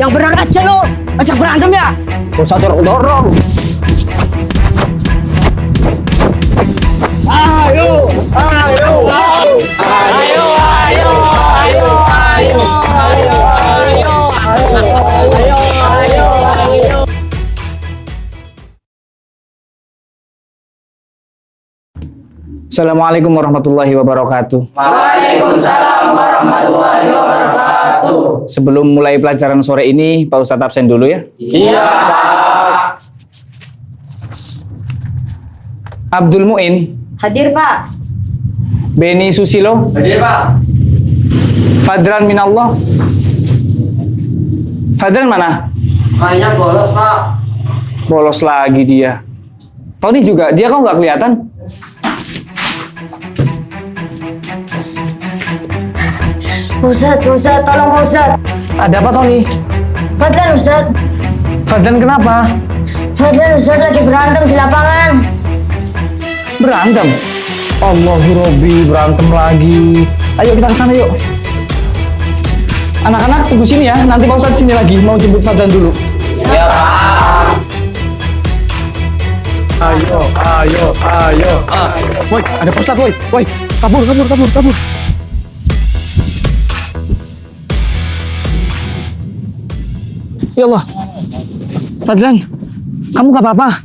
Yang benar aja lo. Ajak berantem ya. Gak usah dorong-dorong. Ayo, ayo, ayo, ayo, ayo, ayo, ayo, ayo, ayo, ayo, ayo, ayo. Assalamualaikum warahmatullahi wabarakatuh. Waalaikumsalam warahmatullahi wabarakatuh. Sebelum mulai pelajaran sore ini, Pak Ustadz absen dulu ya. Iya, Pak. Abdul Muin, Hadir, Pak. Beni Susilo, Hadir, Pak. Fadran Minallah. Fadran mana? Mainnya bolos, Pak. Bolos lagi dia. Tony juga, dia kok nggak kelihatan? Ustadz, tolong Ustadz. Ada apa Tony? Fadlan Ustadz. Fadlan kenapa? Fadlan Ustadz lagi berantem di lapangan. Berantem? Allahu Robbi, berantem lagi. Ayo kita ke sana yuk. Anak-anak tunggu sini ya, nanti Pak Ustadz sini lagi, mau jemput Fadlan dulu. Ya, Pak. Ayo. Woi, ada Pak Ustadz, woi. Woi, kabur. Ya Allah. Fadlan, kamu gak apa-apa?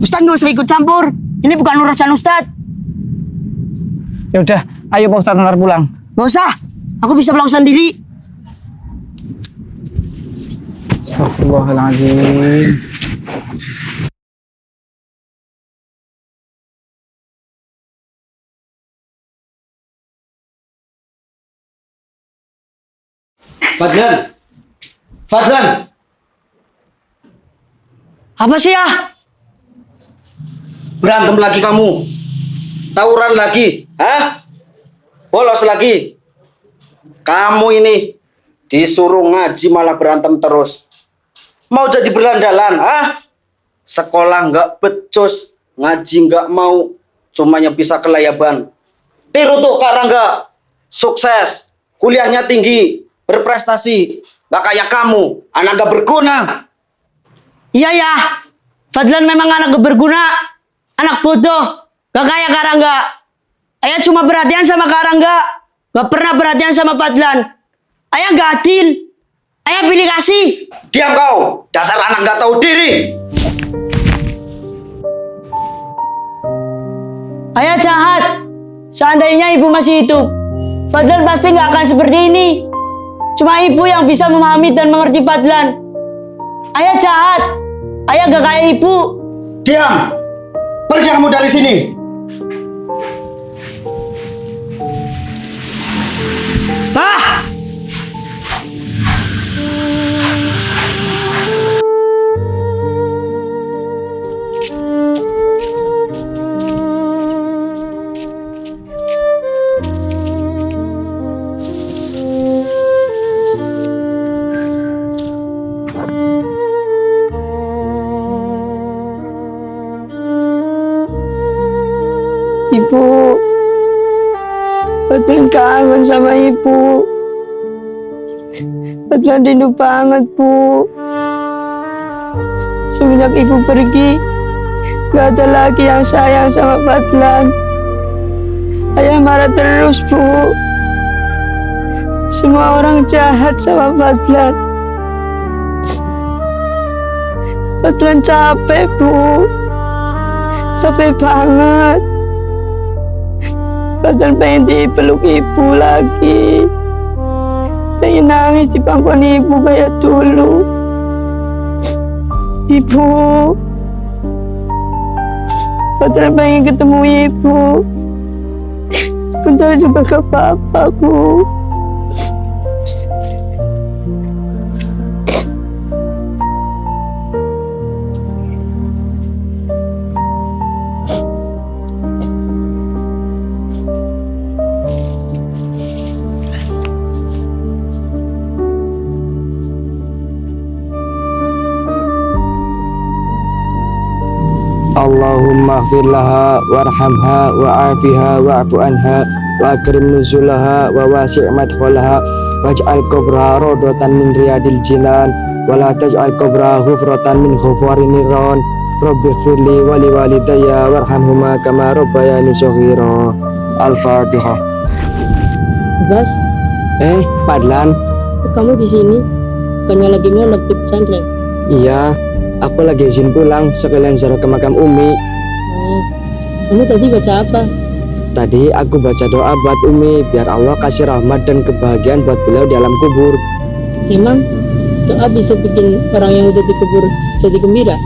Ustadz nggak usah ikut campur. Ini bukan urusan Ustadz. Ya udah, ayo Pak Ustadz ntar pulang. Nggak usah. Aku bisa pulang sendiri. Astagfirullahaladzim. Fadlan, Apa sih ya? berantem lagi kamu, tawuran lagi, hah? Bolos lagi. Kamu ini disuruh ngaji malah berantem terus. Mau jadi berlandalan, hah? Sekolah nggak becus, ngaji nggak mau, cumanya bisa kelayaban. Tiru tuh Karangga, sukses, kuliahnya tinggi, berprestasi. Gak kayak kamu, anak gak berguna. Iya ya. Fadlan memang anak gak berguna. Anak bodoh. Gak kayak Karangga. Ayah cuma perhatian sama Karangga. Gak pernah perhatian sama Fadlan. Ayah gak adil. Ayah pilih kasih. Diam kau, dasar anak gak tahu diri. Ayah jahat. Seandainya ibu masih hidup, Fadlan pasti gak akan seperti ini. Cuma ibu yang bisa memahami dan mengerti Fadlan. Ayah jahat. Ayah gak kayak ibu. Diam, pergi kamu dari sini. Ah! Ibu, Fadlan kangen sama ibu. Fadlan rindu banget, Bu. Semenjak ibu pergi, gak ada lagi yang sayang sama Fadlan. Ayah marah terus, Bu. Semua orang jahat sama Fadlan. Fadlan capek, Bu. Capek banget. Fadlan pengen dipeluk ibu lagi. Pengen nangis di pangkuan ibu kayak dulu. Ibu, Fadlan pengen ketemu ibu. Sebentar juga gak apa-apa, Bu. Allahumma ighfir laha warhamha wa'afiha wa'fu anha wa akrim nuzulaha wa wasi' madkhalaha waj'al qabraha rawdatan min riyadil jinan wa la taj'al qabraha hufratan min hufarin niran rabbighfirli wa liwalidayya warhamhuma kama rabbayani shaghira. Al-Fatihah. Bas, Fadlan. kamu di sini? Bukannya lagi mondok di pesantren? Iya, aku lagi izin pulang sekalian ziarah ke makam Umi. Oh, kamu tadi baca apa? Tadi aku baca doa buat Umi biar Allah kasih rahmat dan kebahagiaan buat beliau di alam kubur. Emang doa bisa bikin orang yang udah dikubur jadi gembira?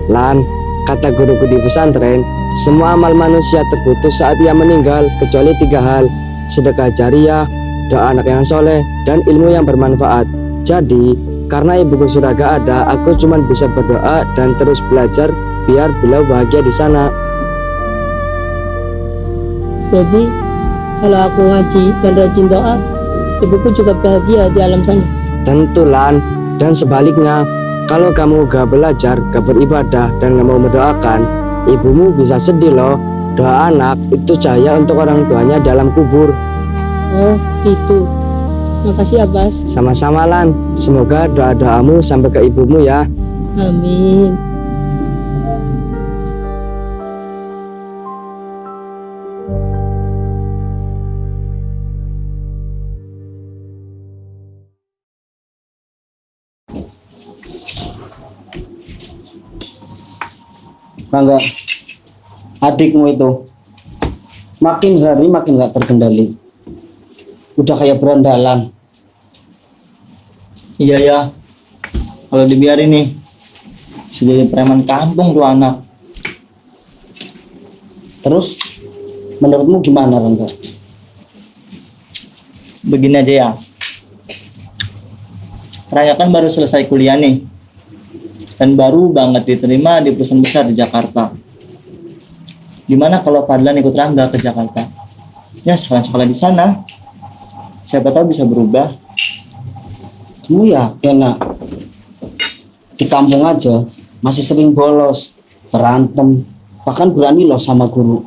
Lan, kata guruku di pesantren, semua amal manusia terputus saat ia meninggal kecuali 3 hal: sedekah jariah, doa anak yang soleh, dan ilmu yang bermanfaat. Jadi, karena ibuku sudah gak ada, aku cuma bisa berdoa dan terus belajar biar beliau bahagia di sana. Jadi, kalau aku ngaji dan rajin doa, ibuku juga bahagia di alam sana. Tentu Lan, dan sebaliknya, kalau kamu gak belajar, gak beribadah, dan gak mau mendoakan, ibumu bisa sedih loh. Doa anak itu cahaya untuk orang tuanya dalam kubur. Oh, gitu. Makasih ya, Bas. Sama-sama Lan, semoga doa-doamu sampai ke ibumu ya. Amin. Rangga, adikmu itu makin hari makin gak terkendali. Udah kayak berandalan. Iya ya, kalau dibiarin nih, bisa jadi preman kampung tuh anak. Terus, menurutmu gimana Rangga? Begini aja ya, Raya kan baru selesai kuliah nih, dan baru banget diterima di perusahaan besar di Jakarta. Gimana kalau Fadlan ikut Rangga ke Jakarta? Ya sekolah-sekolah di sana, siapa tahu bisa berubah. Kamu yakin nak? Di kampung aja masih sering bolos, berantem, bahkan berani loh sama guru.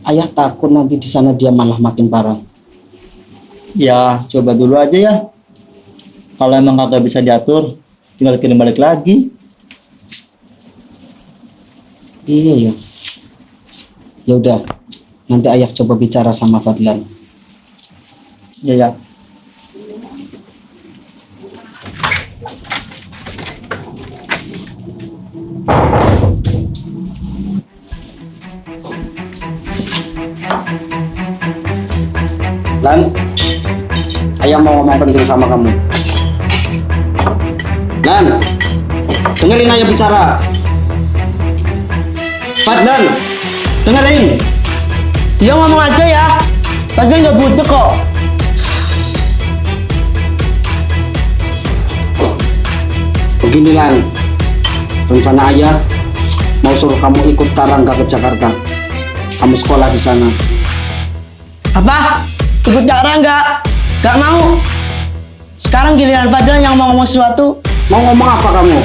Ayah takut nanti di sana dia malah makin parah. Ya coba dulu aja ya. Kalau emang kagak bisa diatur, tinggal kirim balik lagi. Iya ya. Ya udah, nanti ayah coba bicara sama Fadlan. Ya ya. Lan, ayah mau ngomong penting sama kamu. Lan, dengerin ayah bicara. Fadlan, dengerin. Dia ngomong aja ya. Padahal nggak butuh kok. Begini Lan, rencana ayah mau suruh kamu ikut Karangga ke Jakarta. Kamu sekolah di sana. Apa? Ikut Kak Rangga? Gak mau. Sekarang giliran Fadlan yang mau ngomong sesuatu. Mau ngomong apa kamu?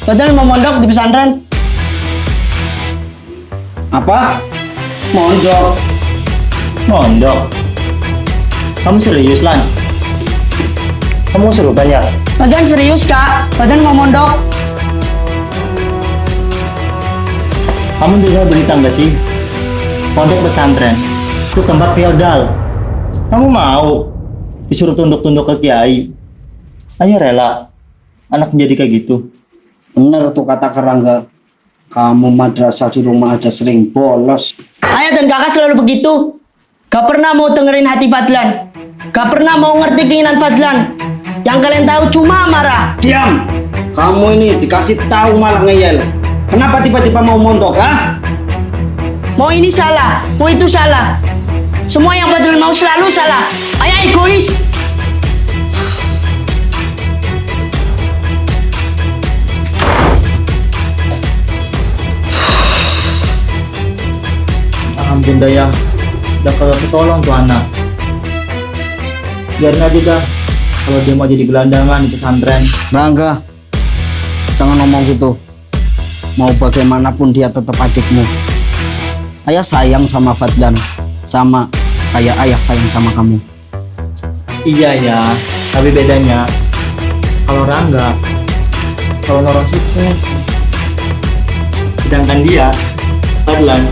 Fadlan mau mondok di pesantren. Apa? Mondok. Mondok. Kamu serius Lan? Kamu seru banyak. Fadlan serius Kak. Fadlan mau mondok. Kamu dengar berita nggak sih? Pondok pesantren itu tempat feodal. Kamu mau disuruh tunduk-tunduk ke kiai? Ayah rela anak jadi kayak gitu. Bener tuh kata Karangga. Kamu madrasah di rumah aja sering bolos. Ayah dan kakak selalu begitu. Gak pernah mau dengerin hati Fadlan. Gak pernah mau ngerti keinginan Fadlan. Yang kalian tahu cuma marah. Diam! Kamu ini dikasih tahu malah ngeyel. Kenapa tiba-tiba mau mondok, ha? Mau ini salah, mau itu salah. Semua yang Fadlan mau selalu salah. Ayah egois. Alhamdulillah ya, udah kalau ketolong tuh anak. Biarin aja dah, kalau dia mau jadi gelandangan di pesantren. Rangga, jangan ngomong gitu. Mau bagaimanapun dia tetap adikmu. Ayah sayang sama Fadlan, sama kayak ayah sayang sama kamu. Iya ya, tapi bedanya kalau Rangga, kalau orang sukses, sedangkan dia, Fadlan,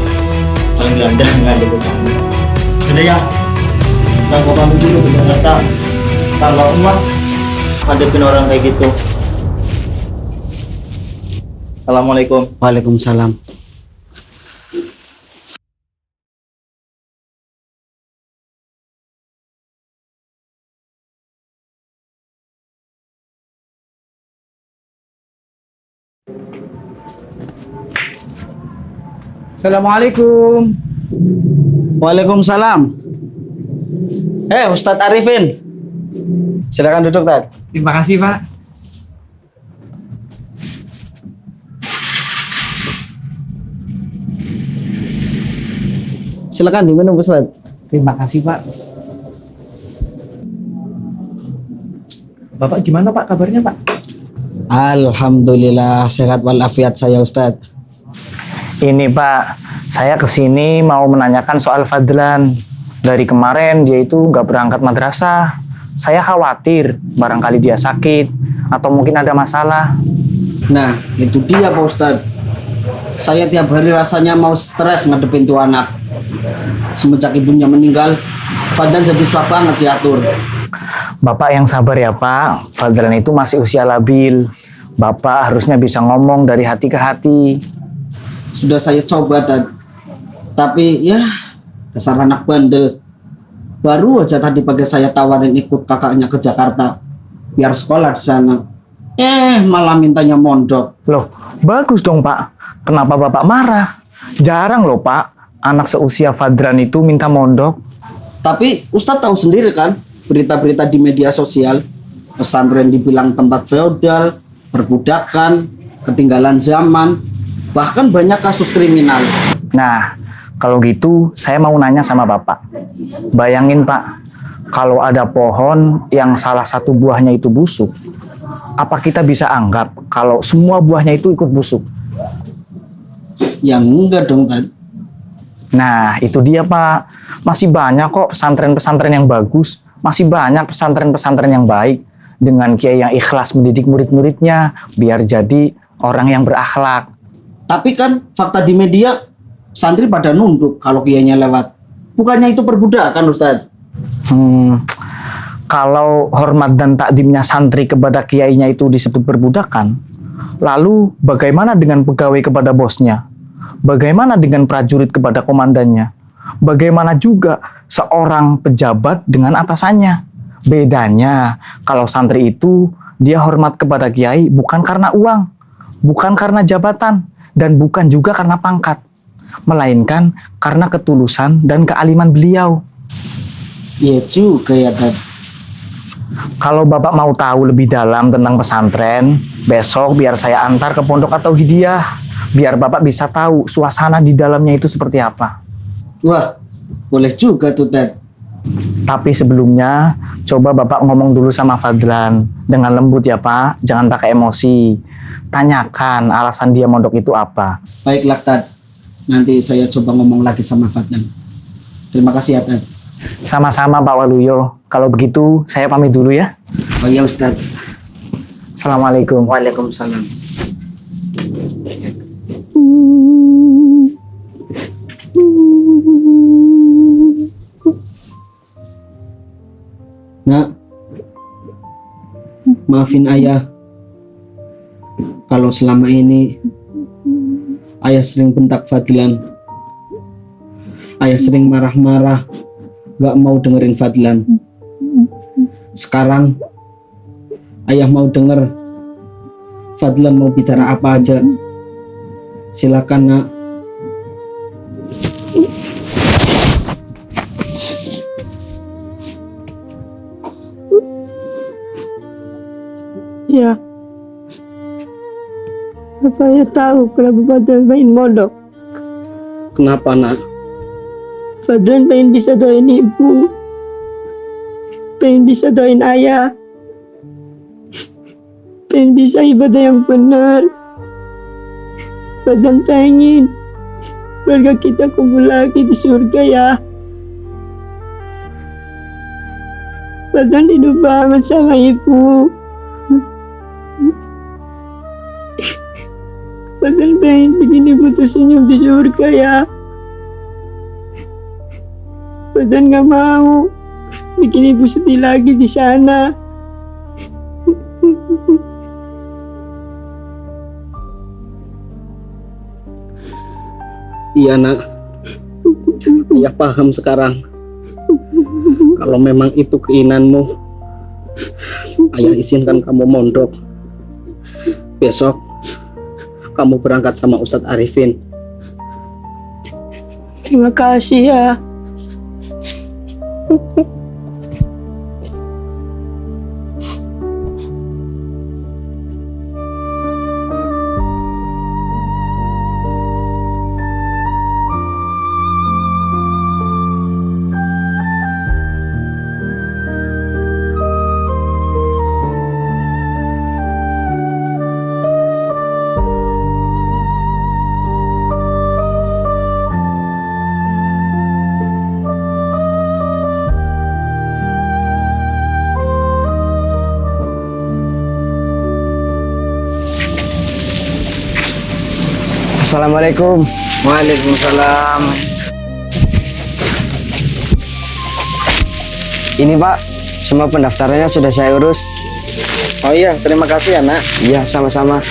paling gelandangan nggak ada bebannya. Sudah ya, Rangga pamit dulu ke Jakarta. Kalau uang, hadapin orang kayak gitu. Assalamualaikum. Waalaikumsalam. Assalamualaikum. Waalaikumsalam. Ustadz Arifin. Silakan duduk, Tad. Terima kasih, Pak. Silakan diminum, Ustadz. Terima kasih, Pak. Bapak gimana, Pak? Kabarnya, Pak? Alhamdulillah sehat walafiat saya, Ustadz. Ini, Pak. Saya kesini mau menanyakan soal Fadlan. Dari kemarin dia itu nggak berangkat madrasah. Saya khawatir barangkali dia sakit atau mungkin ada masalah. Nah, itu dia, Pak Ustadz. Saya tiap hari rasanya mau stres ngadepin tuh anak. Semenjak ibunya meninggal, Fadlan jadi susah banget diatur. Bapak yang sabar ya, Pak. Fadlan itu masih usia labil. Bapak harusnya bisa ngomong dari hati ke hati. Sudah saya coba, Tad. Tapi ya, dasar anak bandel. Baru aja tadi pagi saya tawarin ikut kakaknya ke Jakarta biar sekolah di sana. Malah mintanya mondok. Loh, bagus dong, Pak. Kenapa Bapak marah? Jarang loh, Pak. Anak seusia Fadlan itu minta mondok. Tapi Ustadz tahu sendiri kan berita-berita di media sosial. Pesantren dibilang tempat feodal, perbudakan, ketinggalan zaman, bahkan banyak kasus kriminal. Nah, kalau gitu saya mau nanya sama Bapak. Bayangin, Pak, kalau ada pohon yang salah satu buahnya itu busuk, apa kita bisa anggap kalau semua buahnya itu ikut busuk? Yang enggak dong, Tad. Nah, itu dia, Pak. Masih banyak kok pesantren-pesantren yang bagus. Masih banyak pesantren-pesantren yang baik. Dengan kiai yang ikhlas mendidik murid-muridnya, biar jadi orang yang berakhlak. Tapi kan fakta di media, santri pada nunduk kalau kiainya lewat. Bukannya itu perbudakan, Ustadz? Kalau hormat dan takdimnya santri kepada kiainya itu disebut perbudakan, lalu bagaimana dengan pegawai kepada bosnya? Bagaimana dengan prajurit kepada komandannya? Bagaimana juga seorang pejabat dengan atasannya? Bedanya, kalau santri itu dia hormat kepada kiai bukan karena uang, bukan karena jabatan, dan bukan juga karena pangkat, melainkan karena ketulusan dan kealiman beliau. Ya juga ya, Tad. Kalau Bapak mau tahu lebih dalam tentang pesantren, besok biar saya antar ke pondok atau hidiah, biar Bapak bisa tahu suasana di dalamnya itu seperti apa. Wah, boleh juga tuh, Tad. Tapi sebelumnya, coba Bapak ngomong dulu sama Fadlan. Dengan lembut ya, Pak. Jangan pakai emosi. Tanyakan alasan dia mondok itu apa. Baiklah, Tad. Nanti saya coba ngomong lagi sama Fadlan. Terima kasih ya, Tad. Sama-sama, Pak Waluyo. Kalau begitu, saya pamit dulu ya. Oh iya, Ustadz. Assalamualaikum. Waalaikumsalam. Nak, maafin ayah kalau selama ini ayah sering bentak Fadlan. Ayah sering marah-marah, gak mau dengerin Fadlan. Sekarang ayah mau denger Fadlan mau bicara apa aja. Silakan, Nak. Ya. Apa ya tahu kenapa Fadlan pengen mondok? Kenapa, Nak? Fadlan pengen bisa doain ibu. Pengen bisa doain ayah. Pengen bisa ibadah yang benar. Fadlan pengen keluarga kita kumpul lagi di surga ya. Fadlan hidup banget sama ibu. Fadlan pengen bikin ibu tuh senyum di surga ya. Fadlan gak mau bikin ibu sedih lagi di sana. Iya nak, Ayah paham sekarang. Kalau memang itu keinginanmu, Ayah izinkan kamu mondok. Besok kamu berangkat sama Ustadz Arifin. Terima kasih ya. Assalamualaikum. Waalaikumsalam. Ini Pak, semua pendaftarannya sudah saya urus. Oh iya, terima kasih ya nak. Iya, sama-sama.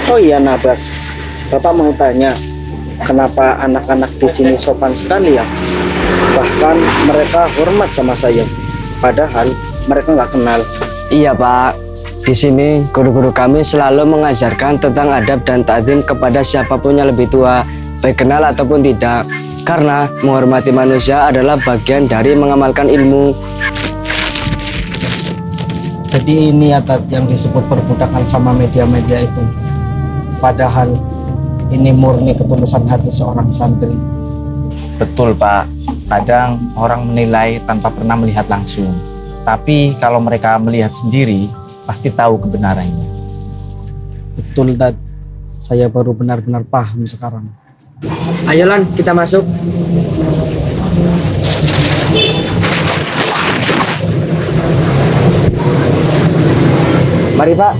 Oh iya Nabas, Bapak mau tanya, kenapa anak-anak di sini sopan sekali ya? Bahkan mereka hormat sama saya, padahal mereka nggak kenal. Iya Pak, di sini guru-guru kami selalu mengajarkan tentang adab dan ta'zim kepada siapapun yang lebih tua, baik kenal ataupun tidak. Karena menghormati manusia adalah bagian dari mengamalkan ilmu. Jadi ini ya Tat, yang disebut perbudakan sama media-media itu. Padahal ini murni ketulusan hati seorang santri. Betul Pak, kadang orang menilai tanpa pernah melihat langsung. Tapi kalau mereka melihat sendiri, pasti tahu kebenarannya. Betul Tat, saya baru benar-benar paham sekarang. Ayo Lan, kita masuk. Mari Pak.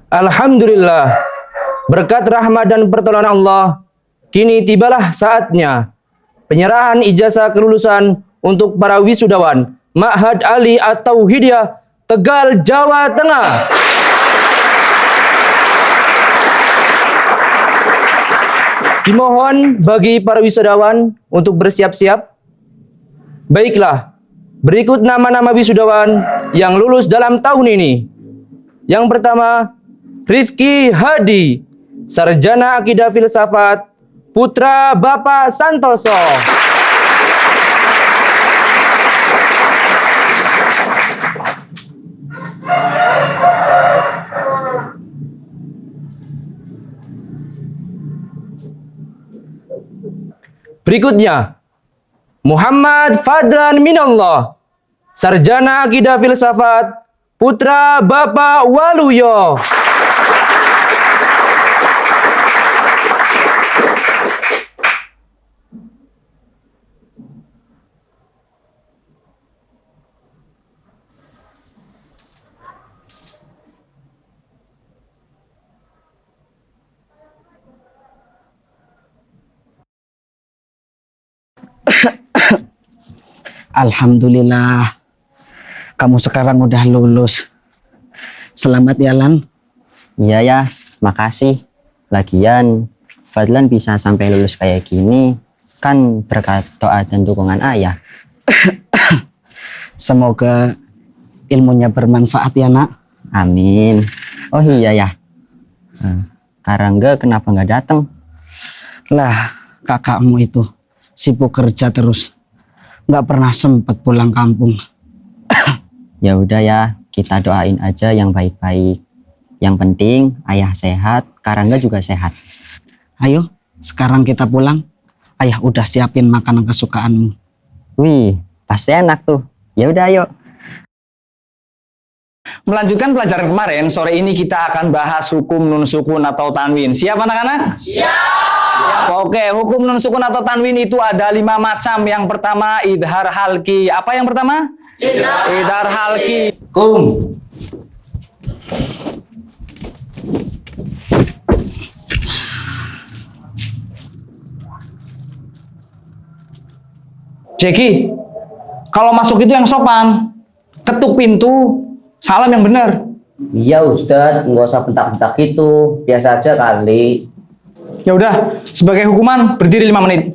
Alhamdulillah, berkat rahmat dan pertolongan Allah, kini tibalah saatnya penyerahan ijazah kelulusan untuk para wisudawan Ma'had Ali At-Tauhidiyah Tegal, Jawa Tengah. Dimohon bagi para wisudawan untuk bersiap-siap. Baiklah, berikut nama-nama wisudawan yang lulus dalam tahun ini. Yang pertama, Rifki Hadi, Sarjana Akidah Filsafat, putra Bapak Santoso. Berikutnya, Muhammad Fadlan Minallah, Sarjana Akidah Filsafat, putra Bapak Waluyo. Alhamdulillah, kamu sekarang udah lulus. Selamat ya, Lan. Iya ya, makasih. Lagian, Fadlan bisa sampai lulus kayak gini, kan berkat doa dan dukungan ayah. Semoga ilmunya bermanfaat ya, Nak. Amin. Oh iya ya, Karangga kenapa nggak datang? Lah, kakakmu itu sibuk kerja terus. Nggak pernah sempat pulang kampung. Ya udah ya, kita doain aja yang baik-baik. Yang penting ayah sehat, Karangga juga sehat. Ayo, sekarang kita pulang. Ayah udah siapin makanan kesukaanmu. Wih, pasti enak tuh. Ya udah ayo. Melanjutkan pelajaran kemarin, sore ini kita akan bahas hukum nun sukun atau tanwin. Siap anak-anak? Siap. Oke, hukum nun sukun atau tanwin itu ada 5 macam. Yang pertama, idhar halki. Apa yang pertama? Idhar halki. Kum. Jeki, kalau masuk itu yang sopan. Ketuk pintu, salam yang benar. Iya Ustadz, nggak usah bentak-bentak gitu. Biasa aja kali. Ya udah, sebagai hukuman berdiri 5 menit.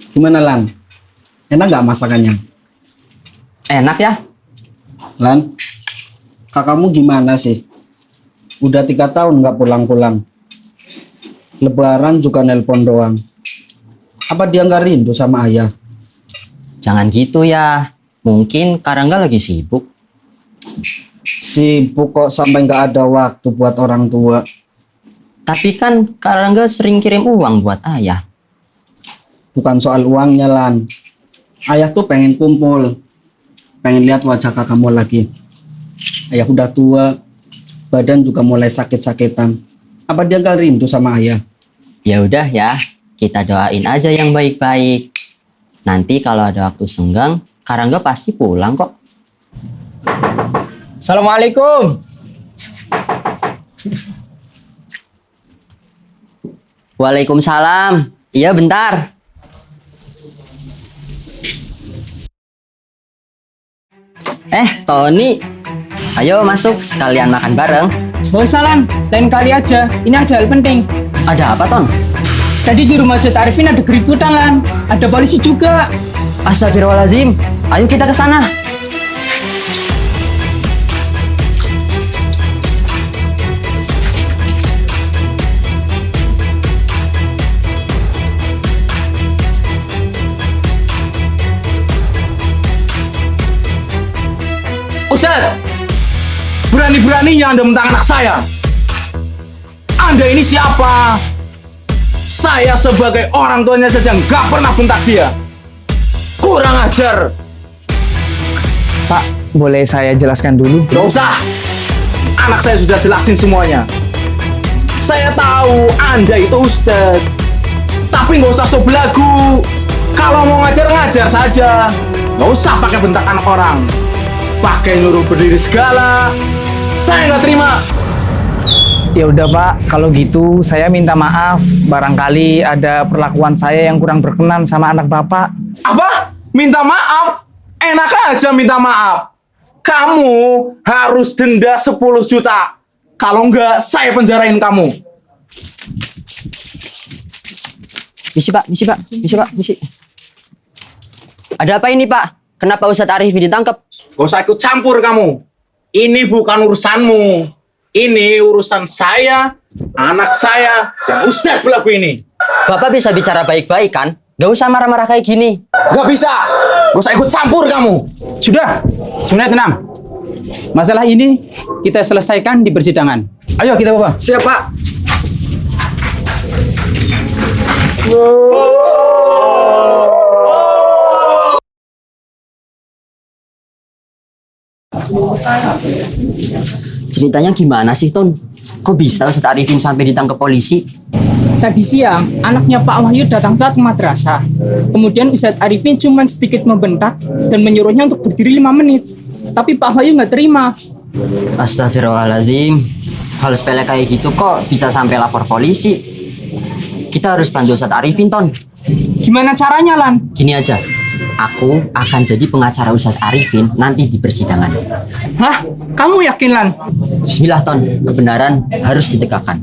Gimana, Lan? Enak nggak masakannya? Enak ya? Lan, kakakmu gimana sih? Udah 3 tahun nggak pulang-pulang. Lebaran juga nelpon doang. Apa dia nggak rindu sama ayah? Jangan gitu ya. Mungkin Karangga lagi sibuk. Sibuk kok sampai nggak ada waktu buat orang tua. Tapi kan Karangga sering kirim uang buat ayah. Bukan soal uangnya, Lan. Ayah tuh pengen kumpul. Pengen lihat wajah kakakmu lagi. Ayah udah tua. Badan juga mulai sakit-sakitan. Apa dia nggak rindu sama ayah? Ya udah ya, kita doain aja yang baik-baik. Nanti kalau ada waktu senggang, Karangga pasti pulang kok. Assalamualaikum. Waalaikumsalam. Iya bentar. Tony. Ayo masuk, sekalian makan bareng. Gak usah Lan, lain kali aja. Ini ada hal penting. Ada apa, Ton? Tadi di rumah Ustadz Arifin ada keributan Lan. Ada polisi juga. Astagfirullahaladzim. Ayo kita ke sana. Ustadz, berani-beraninya Anda mentang anak saya. Anda ini siapa? Saya sebagai orang tuanya saja nggak pernah bentak dia. Kurang ajar. Pak, boleh saya jelaskan dulu? Nggak usah. Anak saya sudah jelasin semuanya. Saya tahu Anda itu Ustadz. Tapi nggak usah sok belagu. Kalau mau ngajar-ngajar saja. Nggak usah pakai bentak anak orang. Pakai nyuruh berdiri segala. Saya nggak terima. Ya udah Pak, kalau gitu saya minta maaf. Barangkali ada perlakuan saya yang kurang berkenan sama anak Bapak. Apa? Minta maaf? Enak aja minta maaf. Kamu harus denda 10 juta. Kalau enggak, saya penjarain kamu. Misi Pak, misi Pak, misi Pak, misi. Ada apa ini Pak? Kenapa Ustadz Arifin ditangkap? Gak usah ikut campur kamu. Ini bukan urusanmu. Ini urusan saya, anak saya, dan Ustadz pelaku ini. Bapak bisa bicara baik-baik kan? Gak usah marah-marah kayak gini. Gak bisa. Gak usah ikut campur kamu. Sudah, semuanya tenang. Masalah ini kita selesaikan di persidangan. Ayo kita bawa. Siap, Pak. Ceritanya gimana sih, Ton? Kok bisa Ustadz Arifin sampai ditangkap polisi? Tadi siang, anaknya Pak Wahyu datang telat ke madrasah. Kemudian Ustadz Arifin cuma sedikit membentak dan menyuruhnya untuk berdiri 5 menit. Tapi Pak Wahyu nggak terima. Astagfirullahaladzim. Hal sepele kayak gitu kok bisa sampai lapor polisi? Kita harus bantu Ustadz Arifin, Ton. Gimana caranya, Lan? Gini aja, aku akan jadi pengacara Ustadz Arifin nanti di persidangan. Hah? Kamu yakin, Lan? Bismillah, Ton. Kebenaran harus ditegakkan.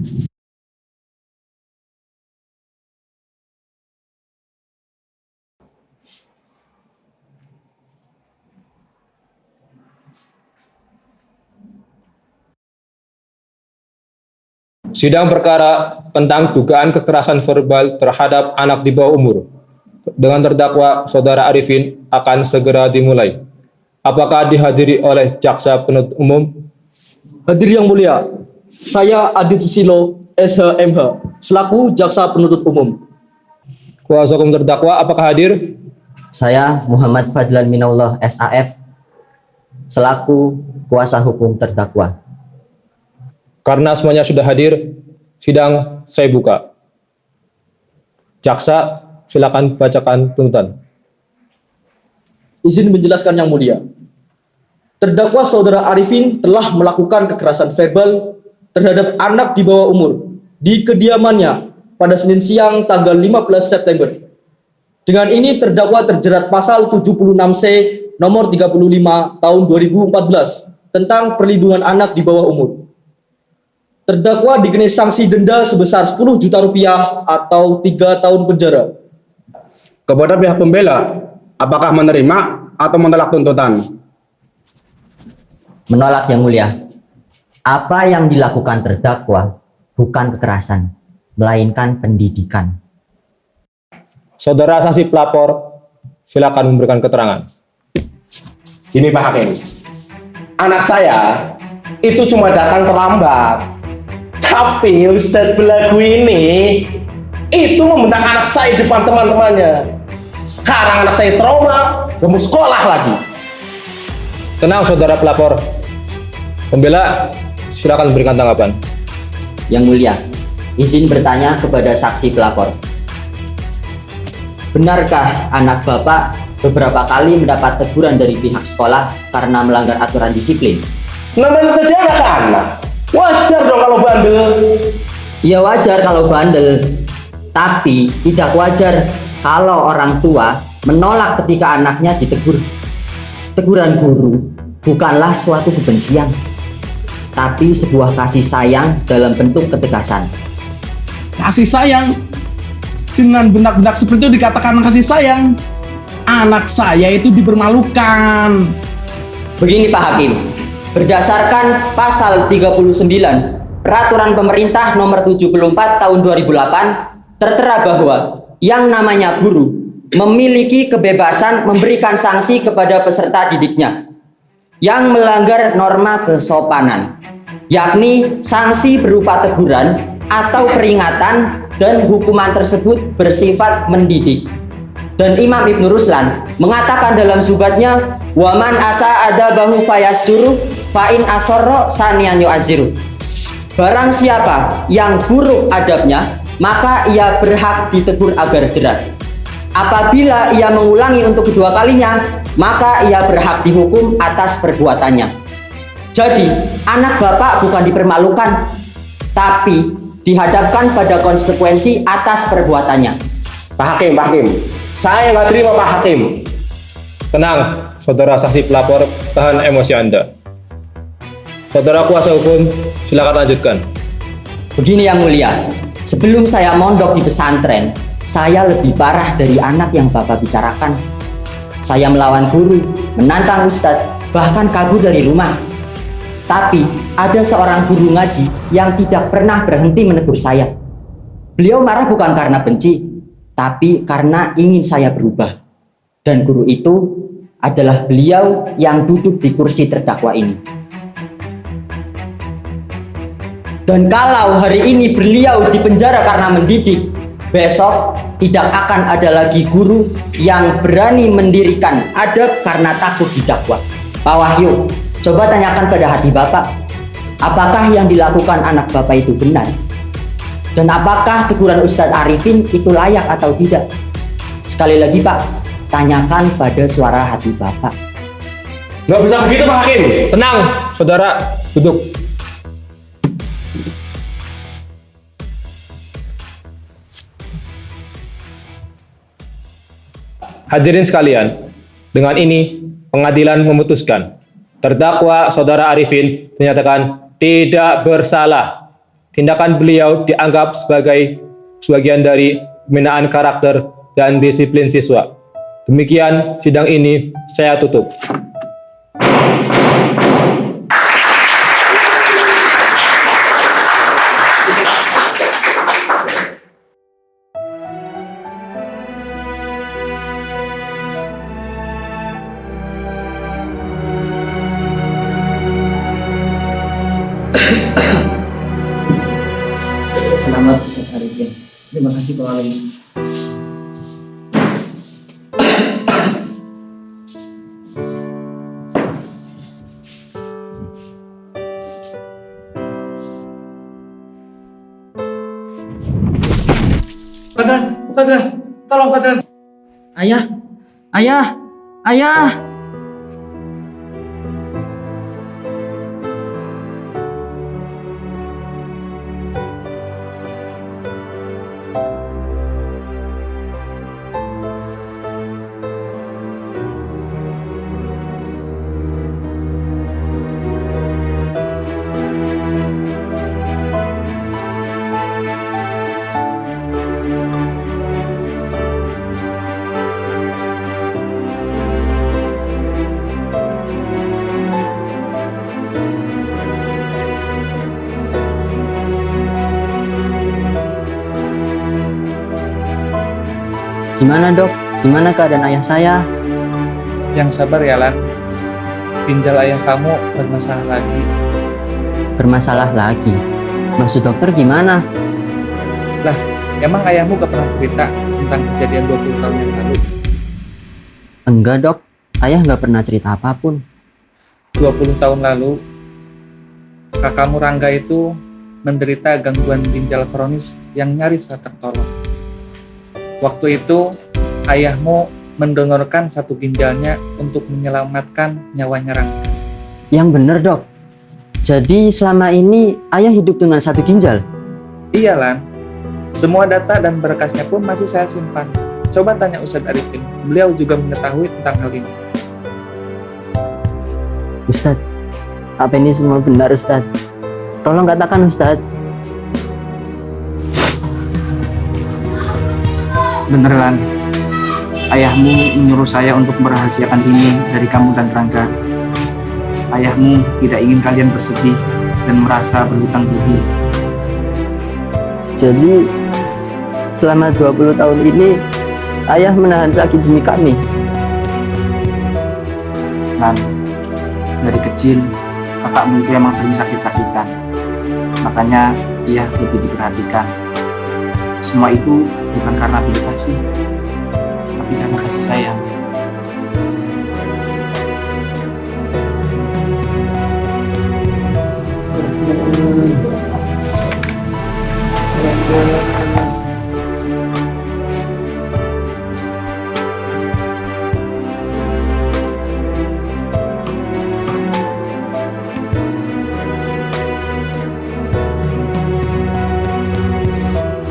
Sidang perkara tentang dugaan kekerasan verbal terhadap anak di bawah umur dengan terdakwa Saudara Arifin akan segera dimulai. Apakah dihadiri oleh Jaksa Penuntut Umum? Hadir yang mulia, saya Adit Susilo, SHMH, selaku Jaksa Penuntut Umum. Kuasa hukum terdakwa apakah hadir? Saya Muhammad Fadlan Minaullah, SAF, selaku kuasa hukum terdakwa. Karena semuanya sudah hadir, sidang saya buka. Jaksa, silakan bacakan tuntutan. Izin menjelaskan yang mulia. Terdakwa Saudara Arifin telah melakukan kekerasan verbal terhadap anak di bawah umur di kediamannya pada Senin siang tanggal 15 September. Dengan ini terdakwa terjerat pasal 76C nomor 35 tahun 2014 tentang perlindungan anak di bawah umur. Terdakwa dikenai sanksi denda sebesar 10 juta rupiah atau 3 tahun penjara. Kepada pihak pembela, apakah menerima atau menolak tuntutan? Menolak yang mulia. Apa yang dilakukan terdakwa bukan kekerasan, melainkan pendidikan. Saudara saksi pelapor, silakan memberikan keterangan. Ini Pak Hakim, anak saya itu cuma datang terlambat. Tapi Ustadz belagu ini itu membentak anak saya di depan teman-temannya. Sekarang anak saya trauma, gak mau sekolah lagi. Tenang saudara pelapor. Pembela, silakan berikan tanggapan. Yang mulia, izin bertanya kepada saksi pelapor. Benarkah anak Bapak beberapa kali mendapat teguran dari pihak sekolah karena melanggar aturan disiplin? Namanya saja anak-anak. Wajar dong kalau bandel. Ya wajar kalau bandel, tapi tidak wajar kalau orang tua menolak ketika anaknya ditegur. Teguran guru bukanlah suatu kebencian, tapi sebuah kasih sayang dalam bentuk ketegasan. Kasih sayang? Dengan bentak-bentak seperti itu dikatakan kasih sayang? Anak saya itu dipermalukan. Begini Pak Hakim, berdasarkan pasal 39 Peraturan Pemerintah Nomor 74 Tahun 2008 tertera bahwa yang namanya guru memiliki kebebasan memberikan sanksi kepada peserta didiknya yang melanggar norma kesopanan, yakni sanksi berupa teguran atau peringatan, dan hukuman tersebut bersifat mendidik. Dan Imam Ibnu Ruslan mengatakan dalam subatnya, waman asa adabahu fayasjuru fa'in asorro sanian yu'aziru. Barang siapa yang buruk adabnya, maka ia berhak ditegur agar jerat. Apabila ia mengulangi untuk kedua kalinya, maka ia berhak dihukum atas perbuatannya. Jadi, anak Bapak bukan dipermalukan, tapi dihadapkan pada konsekuensi atas perbuatannya. Pak Hakim, saya nggak terima Pak Hakim. Tenang, saudara saksi pelapor, tahan emosi Anda. Saudara kuasa hukum, silakan lanjutkan. Begini yang mulia, sebelum saya mondok di pesantren, saya lebih parah dari anak yang Bapak bicarakan. Saya melawan guru, menantang ustadz, bahkan kabur dari rumah. Tapi ada seorang guru ngaji yang tidak pernah berhenti menegur saya. Beliau marah bukan karena benci, tapi karena ingin saya berubah. Dan guru itu adalah beliau yang duduk di kursi terdakwa ini. Dan kalau hari ini beliau dipenjara karena mendidik, besok tidak akan ada lagi guru yang berani mendirikan adab karena takut didakwa. Pak Wahyu, coba tanyakan pada hati Bapak, apakah yang dilakukan anak Bapak itu benar? Dan apakah teguran Ustadz Arifin itu layak atau tidak? Sekali lagi Pak, tanyakan pada suara hati Bapak. Nggak bisa begitu Pak Hakim. Tenang, saudara, duduk. Hadirin sekalian, dengan ini pengadilan memutuskan terdakwa saudara Arifin dinyatakan tidak bersalah. Tindakan beliau dianggap sebagai bagian dari pembinaan karakter dan disiplin siswa. Demikian sidang ini saya tutup. Selamat Ustaz Arifin. Terima kasih Pak Wali. Fadlan, tolong Fadlan. Ayah, ayah, ayah. Gimana dok? Gimana keadaan ayah saya? Yang sabar ya Lan. Ginjal ayah kamu bermasalah lagi. Bermasalah lagi? Maksud dokter gimana? Lah, emang ayahmu gak pernah cerita tentang kejadian 20 tahun yang lalu? Enggak dok, ayah nggak pernah cerita apapun. 20 tahun lalu, kakakmu Rangga itu menderita gangguan ginjal kronis yang nyaris tak tertolong. Waktu itu, ayahmu mendonorkan satu ginjalnya untuk menyelamatkan nyawanya Rangga. Yang bener dok. Jadi selama ini ayah hidup dengan satu ginjal? Iya Lan, semua data dan berkasnya pun masih saya simpan. Coba tanya Ustadz Arifin, beliau juga mengetahui tentang hal ini. Ustadz, apa ini semua benar Ustadz? Tolong katakan Ustadz. Beneran, ayahmu menyuruh saya untuk merahasiakan ini dari kamu dan Rangga. Ayahmu tidak ingin kalian bersedih dan merasa berhutang budi. Jadi selama 20 tahun ini ayah menahan sakit demi kami. Dan dari kecil kakakmu itu emang sering sakit-sakitan, makanya ia lebih diperhatikan. Semua itu bukan karena pilih kasih, tapi karena kasih sayang.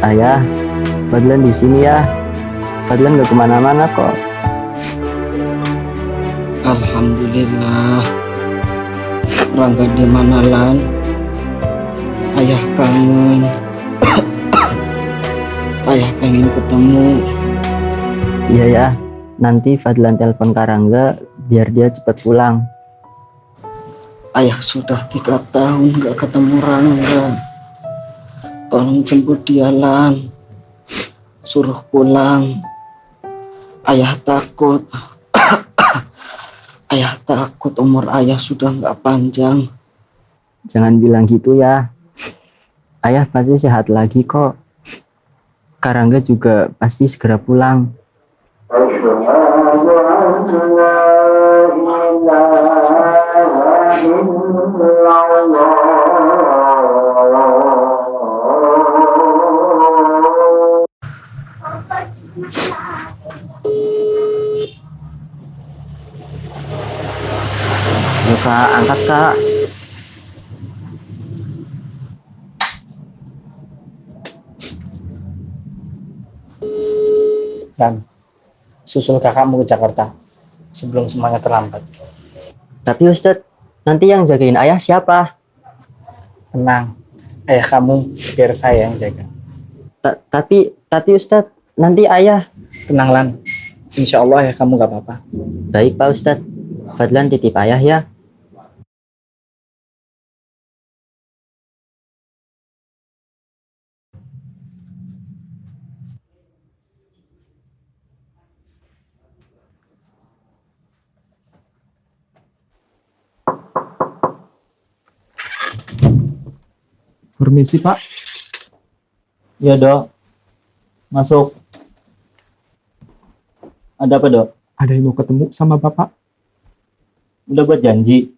Ayah, Fadlan di sini ya. Fadlan gak kemana-mana kok. Alhamdulillah. Rangga di mana Lan? Ayah kangen. Ayah pengen ketemu. Iya ya, nanti Fadlan telepon Karangga biar dia cepat pulang. Ayah sudah 3 tahun gak ketemu Rangga. Tolong jemput dia Lan. Suruh pulang. Ayah takut. Ayah takut umur ayah sudah nggak panjang. Jangan bilang gitu ya. Ayah pasti sehat lagi kok. Karangga juga pasti segera pulang. Yuk kak, angkat kak. Dan susul kakakmu ke Jakarta sebelum semuanya terlambat. Tapi Ustadz, nanti yang jagain ayah siapa? Tenang, ayah kamu biar saya yang jaga. Tapi Ustadz, nanti ayah. Tenang Lan, insya Allah ayah kamu gak apa-apa. Baik Pak Ustadz, Fadlan titip ayah ya. Permisi Pak. Ya dok. Masuk. Ada apa dok? Ada yang mau ketemu sama Bapak. Udah buat janji.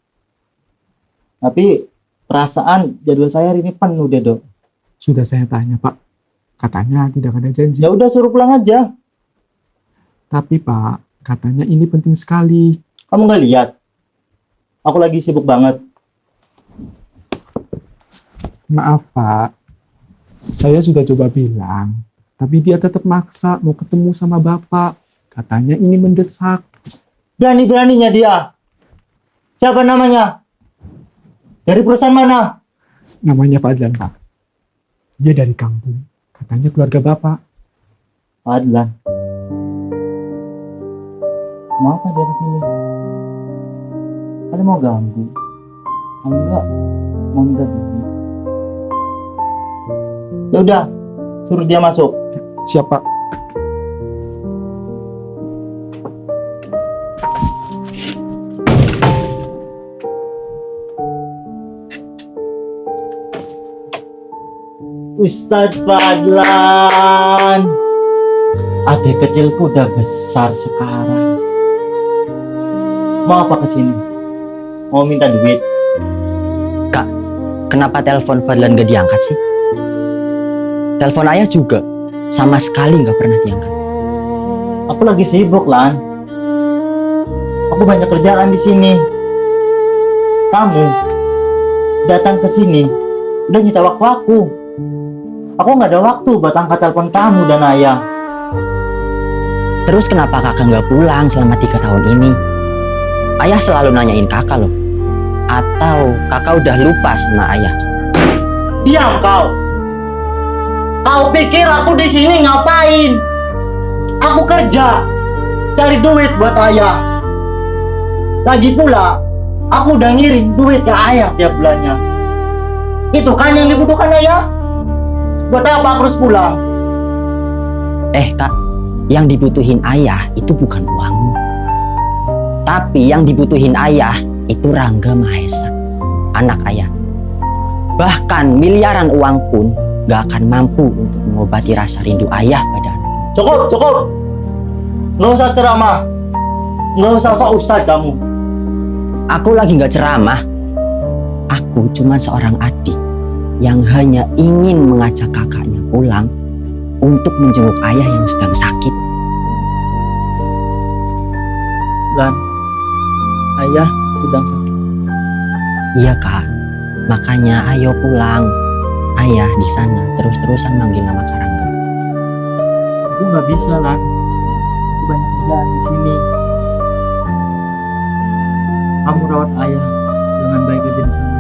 Tapi perasaan jadwal saya hari ini penuh deh dok. Sudah saya tanya Pak. Katanya tidak ada janji. Ya udah suruh pulang aja. Tapi Pak, katanya ini penting sekali. Kamu nggak lihat? Aku lagi sibuk banget. Maaf Pak, saya sudah coba bilang, tapi dia tetap maksa mau ketemu sama Bapak. Katanya ini mendesak. Berani-beraninya dia. Siapa namanya? Dari perusahaan mana? Namanya Fadlan Pak. Dia dari kampung. Katanya keluarga Bapak. Fadlan. Mau apa dia kesini? Kalian mau ganggu? Enggak, mau minta duit. Ya udah, suruh dia masuk. Siapa? Ustadz Fadlan. Adik kecilku udah besar sekarang. Mau apa kesini? Mau minta duit? Kak, kenapa telepon Fadlan gak diangkat sih? Telepon ayah juga sama sekali nggak pernah diangkat. Aku lagi sibuk, Lan. Aku banyak kerjaan di sini. Kamu datang ke sini udah nyita waktu aku. Aku nggak ada waktu buat angkat telepon kamu dan ayah. Terus kenapa kakak nggak pulang selama 3 tahun ini? Ayah selalu nanyain kakak loh. Atau kakak udah lupa sama ayah? Diam kau. Kau pikir aku di sini ngapain? Aku kerja, cari duit buat ayah. Lagi pula, aku udah ngirim duit ke ayah tiap bulannya. Itu kan yang dibutuhkan ayah. Buat apa aku harus pulang? Kak, yang dibutuhin ayah itu bukan uangmu. Tapi yang dibutuhin ayah itu Rangga Mahesa, anak ayah. Bahkan miliaran uang pun gak akan mampu untuk mengobati rasa rindu ayah pada anak. Cukup. Nggak usah ceramah. Nggak usah sok ustad kamu. Aku lagi gak ceramah. Aku cuma seorang adik yang hanya ingin mengajak kakaknya pulang untuk menjenguk ayah yang sedang sakit. Lan, ayah sedang sakit. Iya kak, makanya ayo pulang. Ayah di sana terus-terusan manggil nama Karangga. Aku nggak bisa, Lan. Aku banyak kerjaan di sini. Kamu rawat ayah dengan baik aja di sana.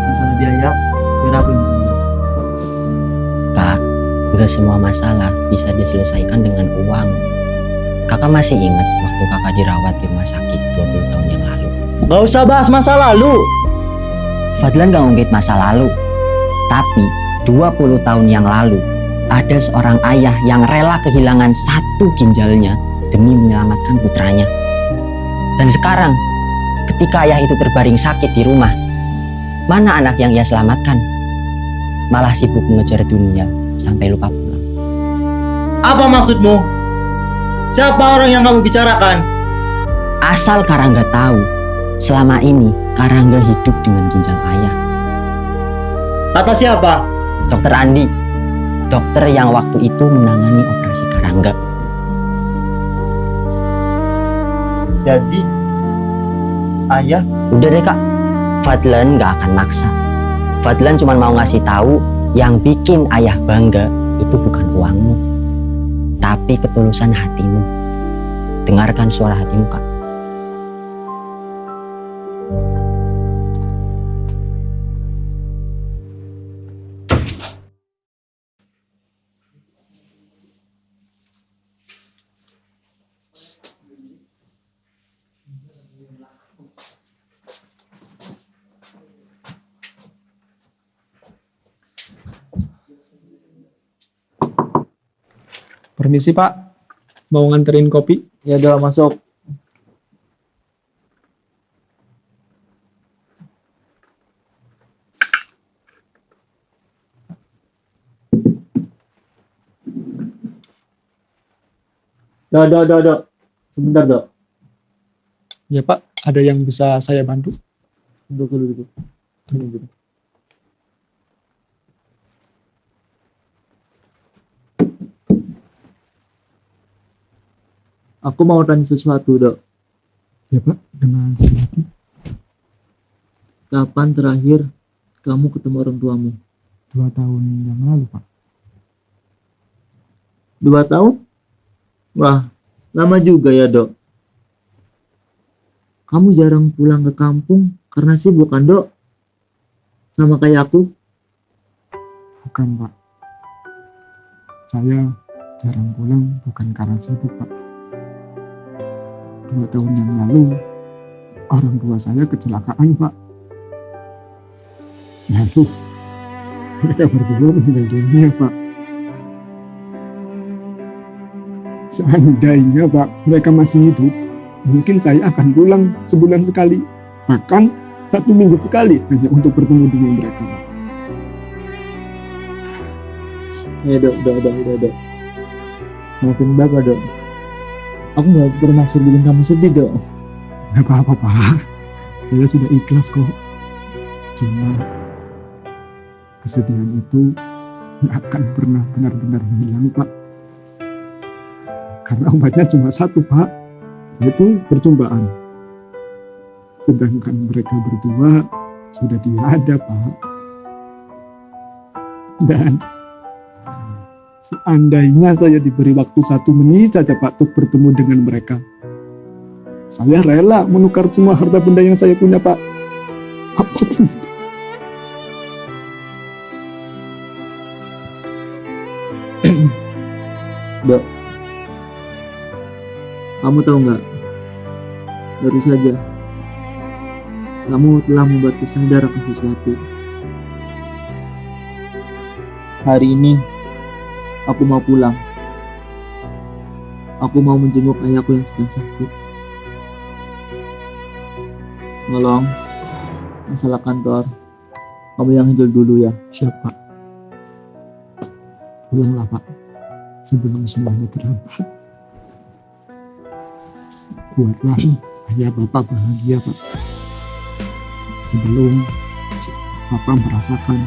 Masalah biaya, biar aku yang tanggung. Kak, gak semua masalah bisa diselesaikan dengan uang. Kakak masih ingat waktu kakak dirawat di rumah sakit 20 tahun yang lalu. Gak usah bahas masa lalu. Fadlan gak ngungkit masa lalu. Tapi 20 tahun yang lalu, ada seorang ayah yang rela kehilangan satu ginjalnya demi menyelamatkan putranya. Dan sekarang, ketika ayah itu terbaring sakit di rumah, mana anak yang ia selamatkan? Malah sibuk mengejar dunia sampai lupa pulang. Apa maksudmu? Siapa orang yang kamu bicarakan? Asal Karangga tahu, selama ini Karangga hidup dengan ginjal ayah. Kata siapa? Dokter Andi, dokter yang waktu itu menangani operasi Karangga. Jadi, ayah Udah deh kak, Fadlan gak akan maksa. Fadlan cuma mau ngasih tahu yang bikin ayah bangga itu bukan uangmu, tapi ketulusan hatimu. Dengarkan suara hatimu kak. Permisi Pak, mau nganterin kopi? ya udah masuk. Dok. Sebentar, Dok. Ya Pak, ada yang bisa saya bantu? Duduk. Aku mau tanya sesuatu, Dok. Ya Pak, dengan silakan. Kapan terakhir kamu ketemu orang tuamu? 2 tahun yang lalu Pak. 2 tahun? Wah, lama juga ya, Dok. Kamu jarang pulang ke kampung karena sibuk kan, Dok? Sama kayak aku? Bukan Pak. Saya jarang pulang bukan karena sibuk Pak. 2 tahun yang lalu, orang tua saya kecelakaan Pak. Lalu, mereka berdua meninggal dunia Pak. Seandainya Pak, mereka masih hidup, mungkin saya akan pulang sebulan sekali, bahkan 1 minggu sekali hanya untuk bertemu dengan mereka Pak. Ya, Dok. Maafin Bapak, Dok. Aku nggak bermaksud bikin kamu sedih, Dok. Gak apa-apa Pak, saya sudah ikhlas kok. Cuma kesedihan itu gak akan pernah benar-benar hilang Pak. Karena obatnya cuma satu Pak, yaitu perjumpaan. Sedangkan mereka berdua sudah tiada Pak. Dan seandainya saya diberi waktu 1 menit saja Pak untuk bertemu dengan mereka, saya rela menukar semua harta benda yang saya punya Pak. Apapun itu. Dok, kamu tahu nggak? Baru saja kamu telah membuatku sadar akan sesuatu. Hari ini aku mau pulang. Aku mau menjenguk ayahku yang sedang sakit. Tolong, masalah kantor, kamu yang handle dulu ya. Siap Pak. Pulanglah Pak, sebelum semuanya terlambat. Buatlah ayah Bapak bahagia Pak. Sebelum Bapak merasakan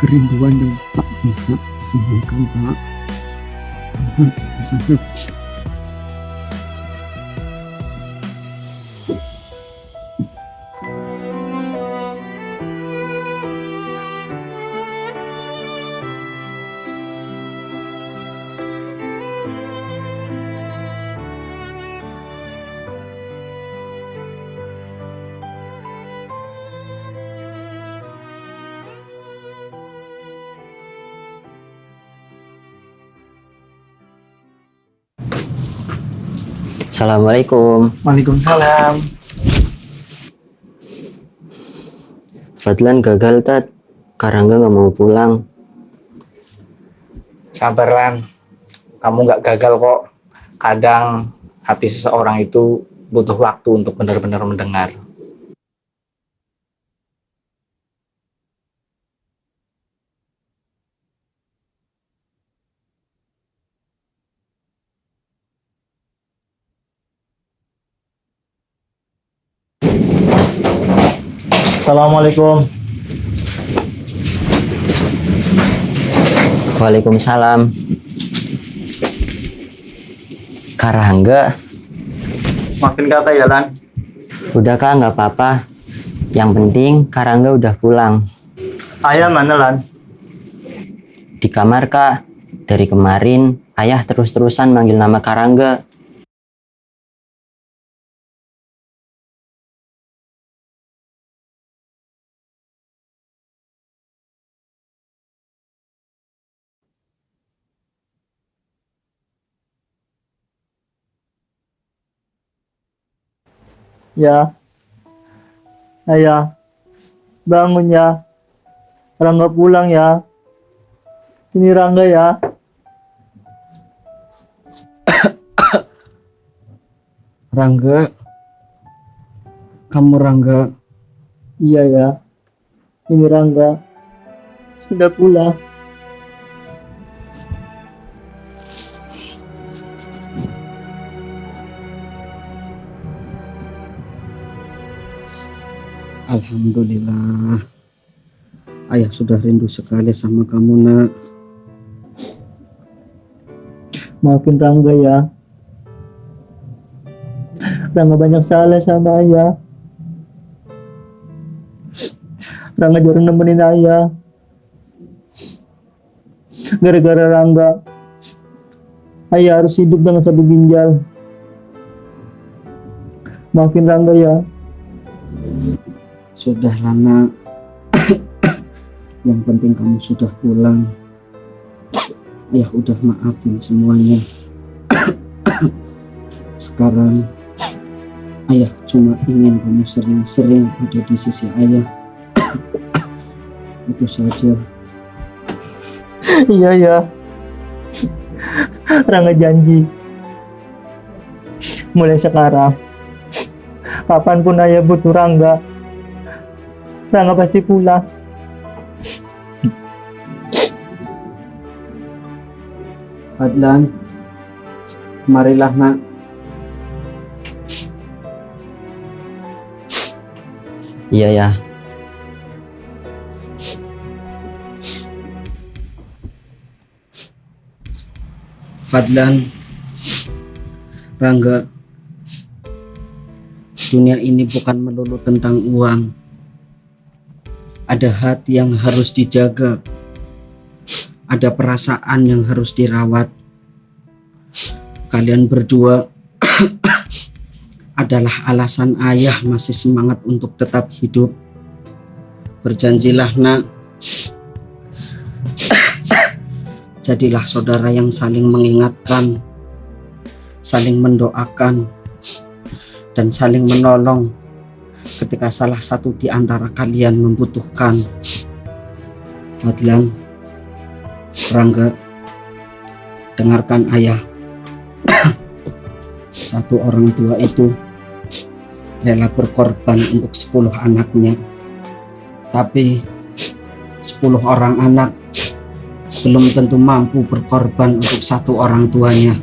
kerinduan yang tak bisa disembuhkan Pak. Assalamualaikum. Waalaikumsalam. Fadlan gagal Tat, Karangga gak mau pulang. Sabar Lan, kamu nggak gagal kok. Kadang hati seseorang itu butuh waktu untuk benar-benar mendengar. Assalamualaikum. Waalaikumsalam. Karangga, Maafin kakak ya Lan. udah Kak, nggak apa-apa. Yang penting Karangga udah pulang. Ayah mana Lan? Di kamar Kak. Dari kemarin ayah terus-terusan manggil nama Karangga. Ya. Ayah. Bangun ya. Rangga pulang ya. Ini Rangga ya. Rangga. Kamu Rangga. Iya ya. Ini Rangga. Sudah pulang. Alhamdulillah. Ayah sudah rindu sekali sama kamu, Nak. Maafin Rangga ya. Rangga banyak salah sama ayah. Rangga jarang nemenin ayah. Gara-gara Rangga, ayah harus hidup dengan satu ginjal. Maafin Rangga ya. Sudah lama. Yang penting kamu sudah pulang. Ya udah maafin semuanya. Sekarang ayah cuma ingin kamu sering-sering ada di sisi ayah. Itu saja. Iya ya. Rangga janji. Mulai sekarang, kapanpun ayah butuh Rangga, Rangga pasti pulang. Fadlan, marilah Nak. Iya ya. Fadlan, Rangga, dunia ini bukan melulu tentang uang. Ada hati yang harus dijaga. Ada perasaan yang harus dirawat. Kalian berdua adalah alasan ayah masih semangat untuk tetap hidup. Berjanjilah Nak. Jadilah saudara yang saling mengingatkan, saling mendoakan, dan saling menolong ketika salah satu di antara kalian membutuhkan. Fadlan, Rangga, dengarkan ayah. Satu orang tua itu rela berkorban untuk 10 anaknya. Tapi 10 orang anak belum tentu mampu berkorban untuk satu orang tuanya.